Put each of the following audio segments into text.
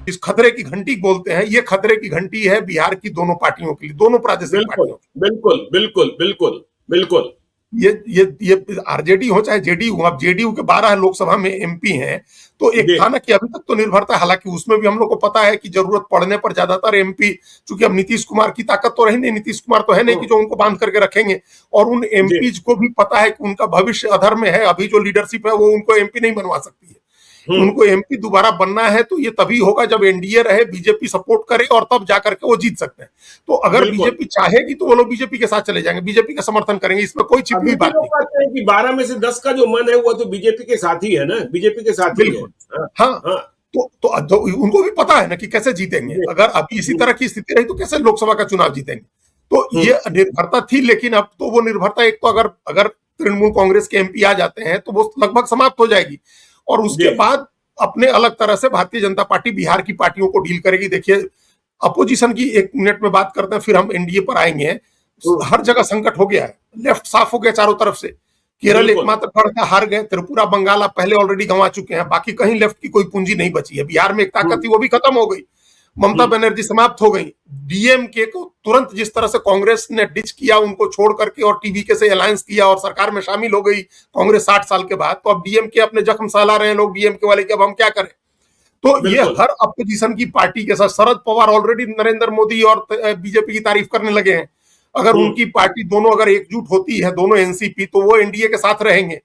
इस खतरे की घंटी बोलते हैं, ये खतरे की घंटी है बिहार की दोनों पार्टियों के लिए, दोनों प्रादेशिक पार्टियों की। बिल्कुल बिल्कुल बिल्कुल बिल्कुल। ये आरजेडी हो चाहे जेडीयू, अब जेडीयू के 12 लोकसभा में एमपी हैं, तो एक था ना कि अभी तक तो निर्भरता, हालांकि उसमें भी हम लोग को पता है कि जरूरत पड़ने पर ज्यादातर एमपी, चूंकि अब नीतीश कुमार की ताकत तो रही नहीं, नीतीश कुमार तो है नहीं कि जो उनको बांध करके रखेंगे, और उन एमपीज को भी पता है कि उनका भविष्य अधर में है, अभी जो लीडरशिप है वो उनको एमपी नहीं बनवा सकती है। उनको एमपी दोबारा बनना है तो ये तभी होगा जब एनडीए रहे, बीजेपी सपोर्ट करे, और तब जाकर के वो जीत सकते हैं। तो अगर बीजेपी चाहेगी तो वो लोग बीजेपी के साथ चले जाएंगे, बीजेपी का समर्थन करेंगे, इसमें कोई छिपी हुई बात नहीं है कि 12 में से 10 का जो मन है वो तो बीजेपी के साथ ही है ना, बीजेपी के साथ ही है। हाँ, तो उनको भी पता है ना कि कैसे जीतेंगे, अगर अभी इसी तरह की स्थिति रही तो कैसे लोकसभा का चुनाव जीतेंगे। तो ये निर्भरता थी, लेकिन अब तो वो निर्भरता, एक तो अगर तृणमूल कांग्रेस के एमपी आ जाते हैं तो वो लगभग समाप्त हो जाएगी, और उसके बाद अपने अलग तरह से भारतीय जनता पार्टी बिहार की पार्टियों को डील करेगी। देखिए, अपोजिशन की 1 मिनट में बात करते हैं, फिर हम एनडीए पर आएंगे। हर जगह संकट हो गया है, लेफ्ट साफ हो गया चारों तरफ से। केरल एकमात्र फर्क, हार गए, त्रिपुरा बंगाल आप पहले ऑलरेडी गंवा चुके हैं, बाकी कहीं लेफ्ट की कोई पूंजी नहीं बची है। बिहार में एक ताकत थी, वो भी खत्म हो गई, ममता बनर्जी समाप्त हो गई। डीएमके को तुरंत जिस तरह से कांग्रेस ने डिच किया, उनको छोड़ करके और टीवीके से अलायंस किया और सरकार में शामिल हो गई कांग्रेस 60 साल के बाद, तो अब डीएमके अपने जख्म सहला रहे हैं लोग डीएमके वाले कि अब हम क्या करें। तो ये हर अपोजिशन की पार्टी के साथ, शरद पवार ऑलरेडी नरेंद्र मोदी और बीजेपी की तारीफ करने लगे हैं। अगर उनकी पार्टी दोनों अगर एकजुट होती है, दोनों एनसीपी, तो वो एनडीए के साथ रहेंगे,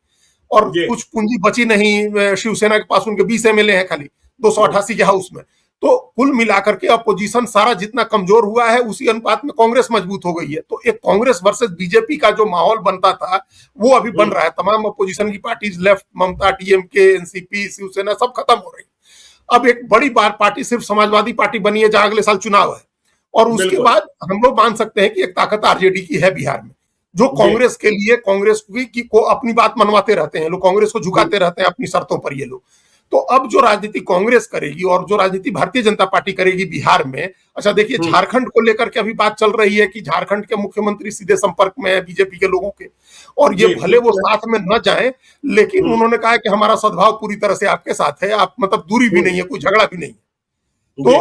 और कुछ पूंजी बची नहीं शिवसेना के पास, उनके 20 एमएलए हैं खाली 288 के हाउस में। तो कुल मिलाकर के अपोजिशन सारा जितना कमजोर हुआ है, उसी अनुपात में कांग्रेस मजबूत हो गई है। तो एक कांग्रेस वर्सेस बीजेपी का जो माहौल बनता था वो अभी बन रहा है। तमाम अपोजिशन की पार्टीज, लेफ्ट, ममता, डीएमके, एनसीपी, शिवसेना, सब खत्म हो रही। अब एक बड़ी बार पार्टी सिर्फ समाजवादी पार्टी बनी है, जहां अगले साल चुनाव है, और उसके बाद हम लोग मान सकते हैं कि एक ताकत आरजेडी की है बिहार में, जो कांग्रेस के लिए, कांग्रेस को अपनी बात मनवाते रहते हैं लोग, कांग्रेस को झुकाते रहते हैं अपनी शर्तों पर ये लोग। तो अब जो राजनीति कांग्रेस करेगी और जो राजनीति भारतीय जनता पार्टी करेगी बिहार में, अच्छा देखिए, झारखंड को लेकर के अभी बात चल रही है कि झारखंड के मुख्यमंत्री सीधे संपर्क में है बीजेपी के लोगों के, और ये भले वो साथ में न जाएं, लेकिन उन्होंने कहा कि हमारा सद्भाव पूरी तरह से आपके साथ है, आप मतलब दूरी भी नहीं है, कोई झगड़ा भी नहीं है। तो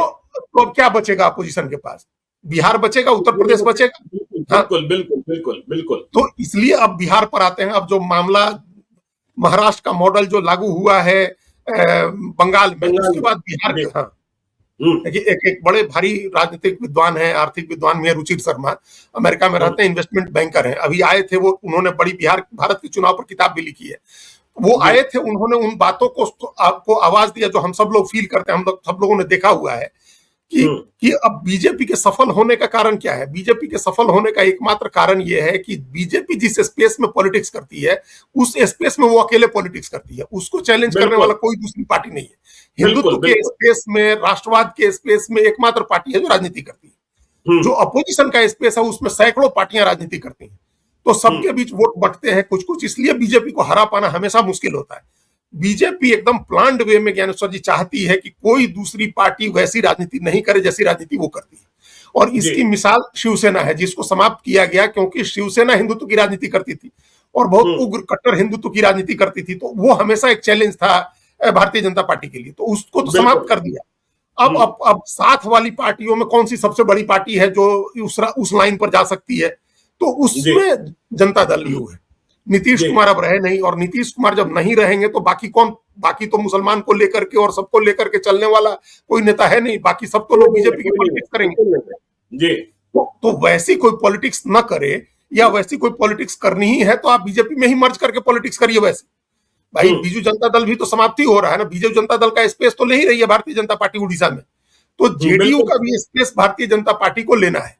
अब क्या बचेगा अपोजिशन के पास? बिहार बचेगा, उत्तर प्रदेश बचेगा। बिल्कुल बिल्कुल बिल्कुल बिल्कुल। तो इसलिए अब बिहार पर आते हैं। अब जो मामला महाराष्ट्र का मॉडल जो लागू हुआ है बंगाल में, उसके बाद बिहार के, हाँ देखिए, एक बड़े भारी राजनीतिक विद्वान है, आर्थिक विद्वान में रुचिर शर्मा, अमेरिका में रहते हैं, इन्वेस्टमेंट बैंकर हैं, अभी आए थे वो, उन्होंने बड़ी भारत के चुनाव पर किताब भी लिखी है। वो आए थे, उन्होंने उन बातों को आपको आवाज दिया जो हम सब लोग फील करते हैं, हम लोग सब लोगों ने देखा हुआ है कि अब बीजेपी के सफल होने का कारण क्या है। बीजेपी के सफल होने का एकमात्र कारण यह है कि बीजेपी जिस स्पेस में पॉलिटिक्स करती है, उस स्पेस में वो अकेले पॉलिटिक्स करती है, उसको चैलेंज करने वाला कोई दूसरी पार्टी नहीं है। हिंदुत्व के स्पेस में, राष्ट्रवाद के स्पेस में एकमात्र पार्टी है जो राजनीति करती है। जो अपोजिशन का स्पेस है उसमें सैकड़ों पार्टियां राजनीति करती हैं, तो सबके बीच वोट बंटते हैं कुछ कुछ, इसलिए बीजेपी को हरा पाना हमेशा मुश्किल होता है। बीजेपी एकदम प्लान्ड वे में, ज्ञानेश्वर जी, चाहती है कि कोई दूसरी पार्टी वैसी राजनीति नहीं करे जैसी राजनीति वो करती है, और इसकी मिसाल शिवसेना है, जिसको समाप्त किया गया, क्योंकि शिवसेना हिंदुत्व की राजनीति करती थी और बहुत उग्र कट्टर हिंदुत्व की राजनीति करती थी, तो वो हमेशा एक चैलेंज था भारतीय जनता पार्टी के लिए, तो उसको तो समाप्त कर दिया। अब साथ वाली पार्टियों में कौन सी सबसे बड़ी पार्टी है जो उस लाइन पर जा सकती है, तो उसमें जनता दल यू है। नीतीश कुमार अब रहे नहीं, और नीतीश कुमार जब नहीं रहेंगे तो बाकी कौन? बाकी तो मुसलमान को लेकर के और सबको लेकर के चलने वाला कोई नेता है नहीं, बाकी सब तो लोग बीजेपी की पॉलिटिक्स करेंगे जी। तो वैसी कोई पॉलिटिक्स न करे, या वैसी कोई पॉलिटिक्स करनी ही है तो आप बीजेपी में ही मर्ज करके पॉलिटिक्स करिए। वैसे भाई बीजू जनता दल भी तो समाप्ति हो रहा है ना, बीजू जनता दल का स्पेस तो ले ही रही है भारतीय जनता पार्टी उड़ीसा में, तो जेडीयू का भी स्पेस भारतीय जनता पार्टी को लेना है।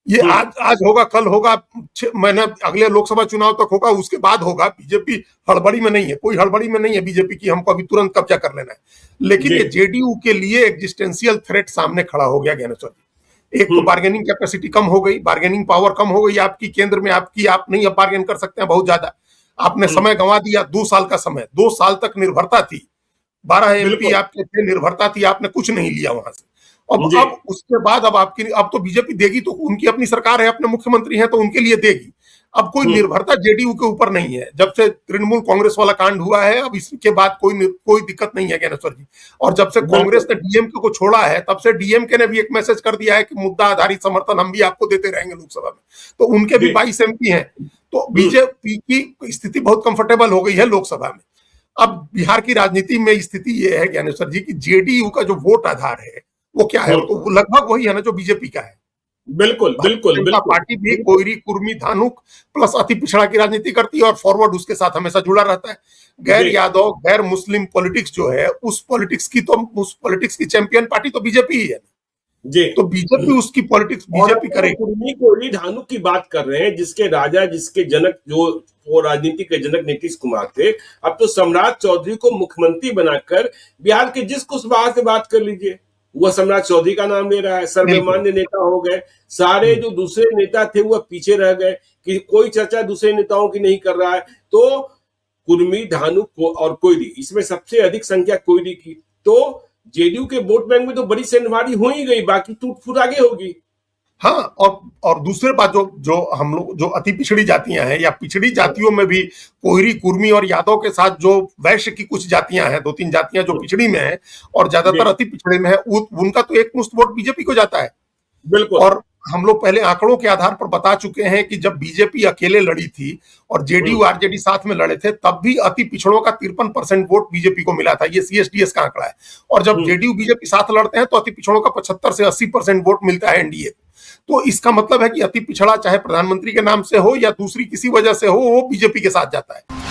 ये आज होगा, कल होगा, 6 महीने अगले लोकसभा चुनाव तक होगा, उसके बाद होगा। बीजेपी हड़बड़ी में नहीं है, कोई हड़बड़ी में नहीं है बीजेपी की हमको अभी तुरंत कब्जा कर लेना है, लेकिन ये जेडीयू के लिए एग्जिस्टेंशियल थ्रेट सामने खड़ा हो गया ज्ञानेश्वर जी। एक तो बार्गेनिंग कैपेसिटी कम हो गई, बार्गेनिंग पावर कम हो गई आपकी, केंद्र में आपकी, आप नहीं अब बार्गेन कर सकते हैं बहुत ज्यादा, आपने समय गंवा दिया। 2 साल का समय, 2 साल तक निर्भरता थी, 12 एमपी आपके थे, निर्भरता थी, आपने कुछ नहीं लिया वहां से। अब उसके बाद अब तो बीजेपी देगी तो उनकी अपनी सरकार है, अपने मुख्यमंत्री हैं तो उनके लिए देगी। अब कोई निर्भरता जेडीयू के ऊपर नहीं है। जब से तृणमूल कांग्रेस वाला कांड हुआ है, अब इसके बाद कोई दिक्कत नहीं है ज्ञानेश्वर जी। और जब से कांग्रेस ने डीएमके को छोड़ा है, तब से डीएमके ने भी एक मैसेज कर दिया है कि मुद्दा आधारित समर्थन हम भी आपको देते रहेंगे लोकसभा में। तो उनके भी 22 एमपी हैं, तो बीजेपी की स्थिति बहुत कंफर्टेबल हो गई है लोकसभा में। अब बिहार की राजनीति में स्थिति ये है ज्ञानेश्वर जी कि जेडीयू का जो वोट आधार है वो क्या है, तो लगभग वही है ना जो बीजेपी का है। बिल्कुल बिल्कुल बिल्कुल। पार्टी भी कोयरी, कुर्मी, धानुक प्लस अति पिछड़ा की राजनीति करती है और फॉरवर्ड उसके साथ हमेशा जुड़ा रहता है। गैर यादव, गैर मुस्लिम पॉलिटिक्स जो है, उस पॉलिटिक्स की चैंपियन पार्टी तो बीजेपी ही है जी। तो बीजेपी उसकी पॉलिटिक्स बीजेपी करेगी। कुर्मी, कोयरी, धानुक की बात कर रहे हैं, जिसके राजा, जिसके जनक, जो वो राजनीति के जनक नीतीश कुमार थे, अब तो सम्राट चौधरी को मुख्यमंत्री बनाकर बिहार के जिस कुशवाहा से बात कर लीजिए, वह सम्राट चौधरी का नाम ले रहा है। सर्वमान्य नेता हो गए। सारे जो दूसरे नेता थे वह पीछे रह गए कि कोई चर्चा दूसरे नेताओं की नहीं कर रहा है। तो कुर्मी, धानुक और कोयरी, इसमें सबसे अधिक संख्या कोयरी की। तो जेडीयू के वोट बैंक में तो बड़ी सेंधमारी हो ही गई, बाकी टूट फूट आगे होगी। हाँ, और दूसरे बात जो हम लोग जो अति पिछड़ी जातियां हैं या पिछड़ी जातियों में भी कोयरी, कुर्मी और यादव के साथ जो वैश्य की कुछ जातियां हैं, 2-3 जातियां जो पिछड़ी में है और ज्यादातर अति पिछड़े में है, उनका तो एक मुश्त वोट बीजेपी को जाता है। बिल्कुल। और हम लोग पहले आंकड़ों के आधार पर बता चुके हैं कि जब बीजेपी अकेले लड़ी थी और जेडीयू आरजेडी साथ में लड़े थे, तब भी अति पिछड़ों का 53% वोट बीजेपी को मिला था। ये सीएसडीएस का आंकड़ा है। और जब जेडीयू बीजेपी साथ लड़ते हैं तो अति पिछड़ों का 75 से 80% वोट मिलता है एनडीए। तो इसका मतलब है कि अति पिछड़ा चाहे प्रधानमंत्री के नाम से हो या दूसरी किसी वजह से हो, वो बीजेपी के साथ जाता है।